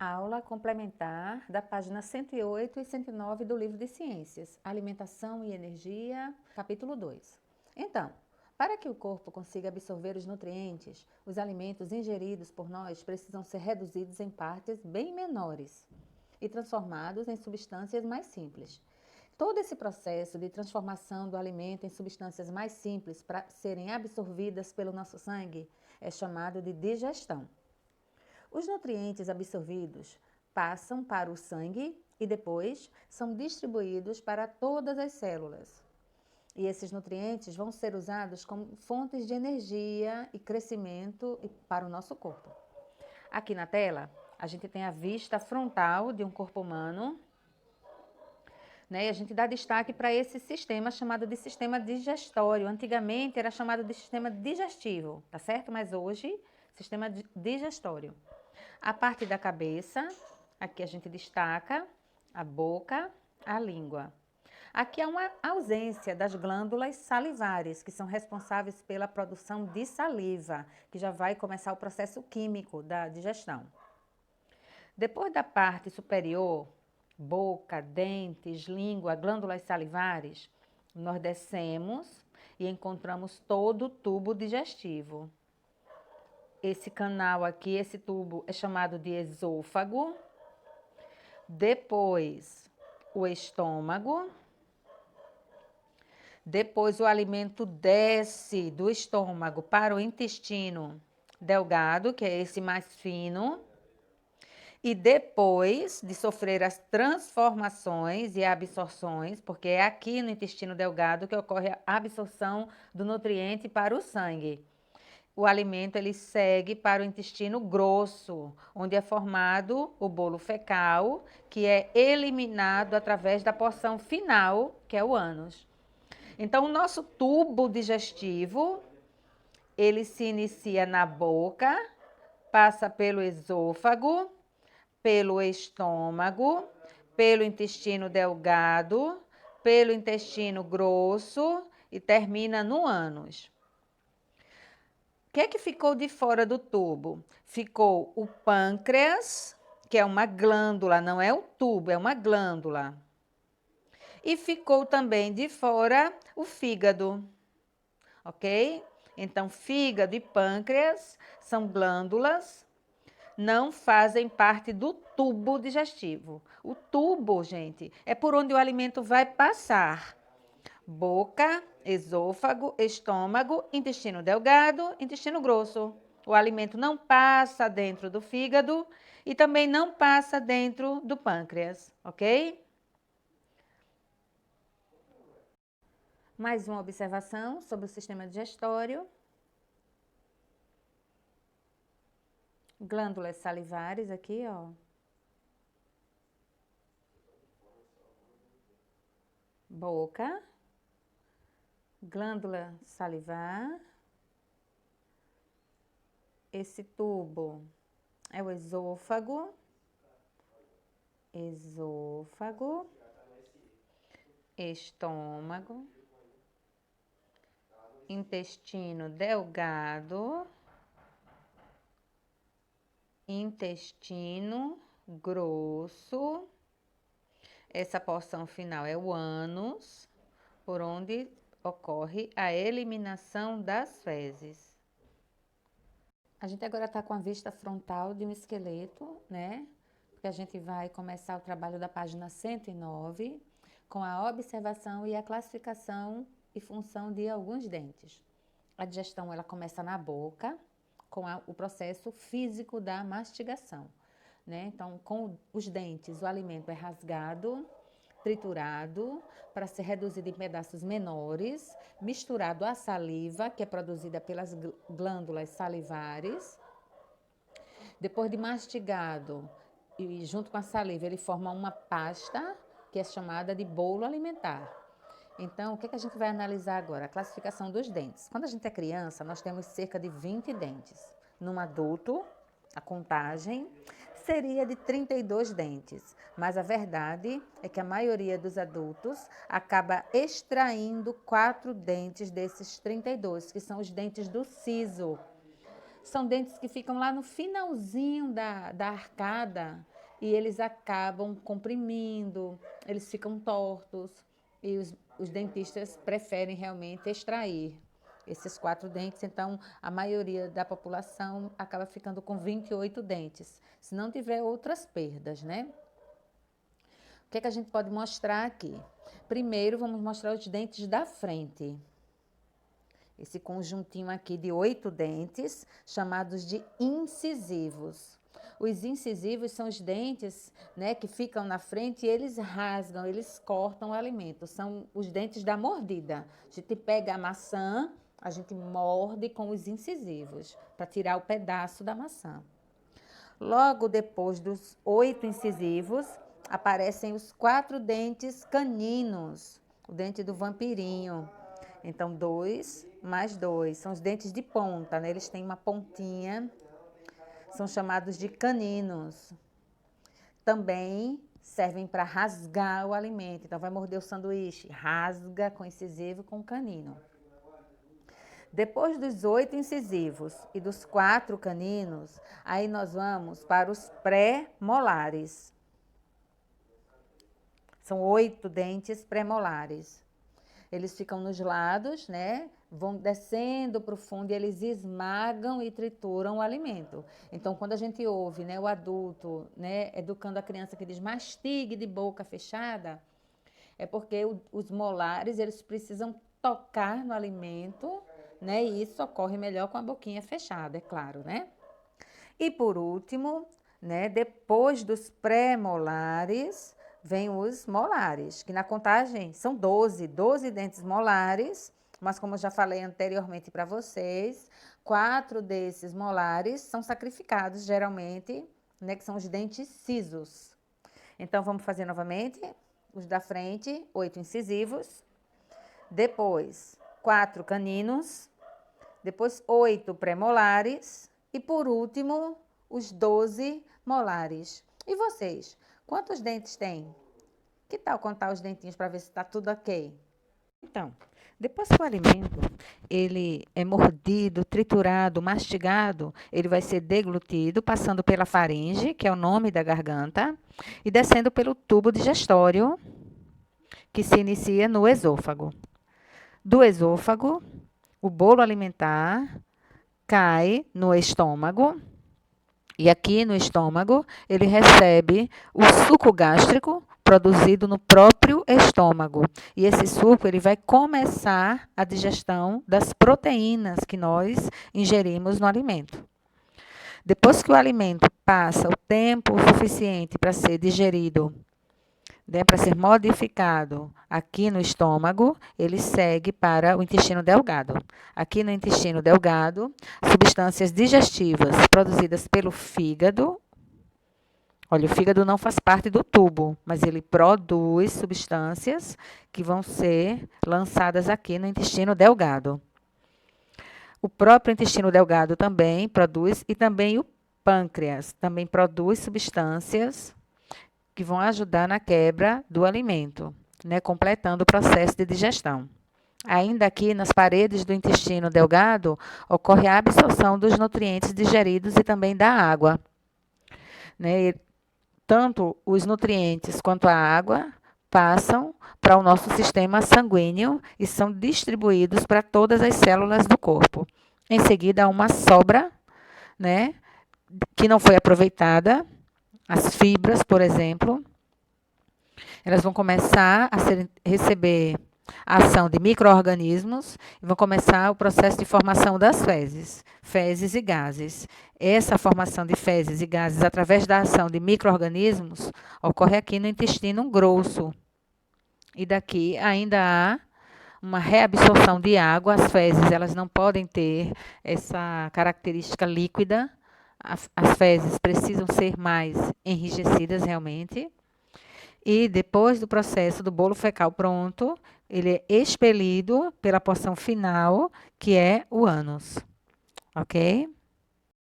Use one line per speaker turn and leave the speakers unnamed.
Aula complementar da página 108 e 109 do livro de Ciências, Alimentação e Energia, capítulo 2. Então, para que o corpo consiga absorver os nutrientes, os alimentos ingeridos por nós precisam ser reduzidos em partes bem menores e transformados em substâncias mais simples. Todo esse processo de transformação do alimento em substâncias mais simples para serem absorvidas pelo nosso sangue é chamado de digestão. Os nutrientes absorvidos passam para o sangue e depois são distribuídos para todas as células. E esses nutrientes vão ser usados como fontes de energia e crescimento para o nosso corpo. Aqui na tela, a gente tem a vista frontal de um corpo humano, né? E a gente dá destaque para esse sistema chamado de sistema digestório. Antigamente era chamado de sistema digestivo, tá certo? Mas hoje, sistema digestório. A parte da cabeça, aqui a gente destaca a boca, a língua. Aqui há uma ausência das glândulas salivares, que são responsáveis pela produção de saliva, que já vai começar o processo químico da digestão. Depois da parte superior, boca, dentes, língua, glândulas salivares, nós descemos e encontramos todo o tubo digestivo. Esse canal aqui, esse tubo é chamado de esôfago. Depois, o estômago. Depois, o alimento desce do estômago para o intestino delgado, que é esse mais fino. E depois de sofrer as transformações e absorções, porque é aqui no intestino delgado que ocorre a absorção do nutriente para o sangue. O alimento ele segue para o intestino grosso, onde é formado o bolo fecal, que é eliminado através da porção final, que é o ânus. Então, o nosso tubo digestivo, ele se inicia na boca, passa pelo esôfago, pelo estômago, pelo intestino delgado, pelo intestino grosso e termina no ânus. O que é que ficou de fora do tubo? Ficou o pâncreas, que é uma glândula, não é o tubo, é uma glândula. E ficou também de fora o fígado, ok? Então, fígado e pâncreas são glândulas, não fazem parte do tubo digestivo. O tubo, gente, é por onde o alimento vai passar. Boca, esôfago, estômago, intestino delgado, intestino grosso. O alimento não passa dentro do fígado e também não passa dentro do pâncreas, ok? Mais uma observação sobre o sistema digestório. Glândulas salivares aqui, ó. Boca. Glândula salivar. Esse tubo é o esôfago. Esôfago. Estômago. Intestino delgado. Intestino grosso. Essa porção final é o ânus, por onde ocorre a eliminação das fezes. A gente agora está com a vista frontal de um esqueleto, né? Porque a gente vai começar o trabalho da página 109, com a observação e a classificação e função de alguns dentes. A digestão, ela começa na boca, com o processo físico da mastigação, né? Então, com os dentes, o alimento é rasgado, triturado, para ser reduzido em pedaços menores, misturado à saliva, que é produzida pelas glândulas salivares. Depois de mastigado e junto com a saliva, ele forma uma pasta, que é chamada de bolo alimentar. Então, o que a gente vai analisar agora? A classificação dos dentes. Quando a gente é criança, nós temos cerca de 20 dentes. Num adulto, a contagem seria de 32 dentes. Mas a verdade é que a maioria dos adultos acaba extraindo 4 dentes desses 32, que são os dentes do siso. São dentes que ficam lá no finalzinho da arcada e eles acabam comprimindo, eles ficam tortos e os dentistas preferem realmente extrair esses 4 dentes. Então, a maioria da população acaba ficando com 28 dentes, se não tiver outras perdas, né? O que é que a gente pode mostrar aqui? Primeiro, vamos mostrar os dentes da frente. Esse conjuntinho aqui de 8 dentes, chamados de incisivos. Os incisivos são os dentes, né, que ficam na frente e eles rasgam, eles cortam o alimento. São os dentes da mordida. A gente pega a maçã, a gente morde com os incisivos, para tirar o pedaço da maçã. Logo depois dos 8 incisivos, aparecem os 4 dentes caninos, o dente do vampirinho. Então, 2 mais 2, são os dentes de ponta, né? Eles têm uma pontinha, são chamados de caninos. Também servem para rasgar o alimento. Então, vai morder o sanduíche, rasga com incisivo com canino. Depois dos 8 incisivos e dos 4 caninos, aí nós vamos para os pré-molares. São 8 dentes pré-molares. Eles ficam nos lados, né? Vão descendo para o fundo e eles esmagam e trituram o alimento. Então, quando a gente ouve, né, o adulto, né, educando a criança que diz mastigue de boca fechada, é porque os molares, eles precisam tocar no alimento, né? E isso ocorre melhor com a boquinha fechada, é claro, né? E por último, né, depois dos pré-molares, vem os molares, que na contagem são 12 dentes molares, mas como eu já falei anteriormente para vocês, 4 desses molares são sacrificados geralmente, né, que são os dentes cisos. Então, vamos fazer novamente os da frente, 8 incisivos, depois 4 caninos, depois 8 pré-molares e, por último, os 12 molares. E vocês, quantos dentes têm? Que tal contar os dentinhos para ver se está tudo ok? Então, depois que o alimento ele é mordido, triturado, mastigado, ele vai ser deglutido, passando pela faringe, que é o nome da garganta, e descendo pelo tubo digestório, que se inicia no esôfago. Do esôfago, o bolo alimentar cai no estômago, e aqui no estômago ele recebe o suco gástrico produzido no próprio estômago. E esse suco ele vai começar a digestão das proteínas que nós ingerimos no alimento. Depois que o alimento passa o tempo suficiente para ser digerido, né, para ser modificado aqui no estômago, ele segue para o intestino delgado. Aqui no intestino delgado, substâncias digestivas produzidas pelo fígado. Olha, o fígado não faz parte do tubo, mas ele produz substâncias que vão ser lançadas aqui no intestino delgado. O próprio intestino delgado também produz, e também o pâncreas também produz substâncias que vão ajudar na quebra do alimento, né, completando o processo de digestão. Ainda aqui nas paredes do intestino delgado, ocorre a absorção dos nutrientes digeridos e também da água, né? Tanto os nutrientes quanto a água passam para o nosso sistema sanguíneo e são distribuídos para todas as células do corpo. Em seguida, há uma sobra, né, que não foi aproveitada. As fibras, por exemplo, elas vão começar a receber a ação de micro-organismos e vão começar o processo de formação das fezes e gases. Essa formação de fezes e gases através da ação de micro-organismos ocorre aqui no intestino grosso. E daqui ainda há uma reabsorção de água. As fezes elas não podem ter essa característica líquida. As fezes precisam ser mais enrijecidas realmente. E depois do processo do bolo fecal pronto, ele é expelido pela porção final, que é o ânus. Ok?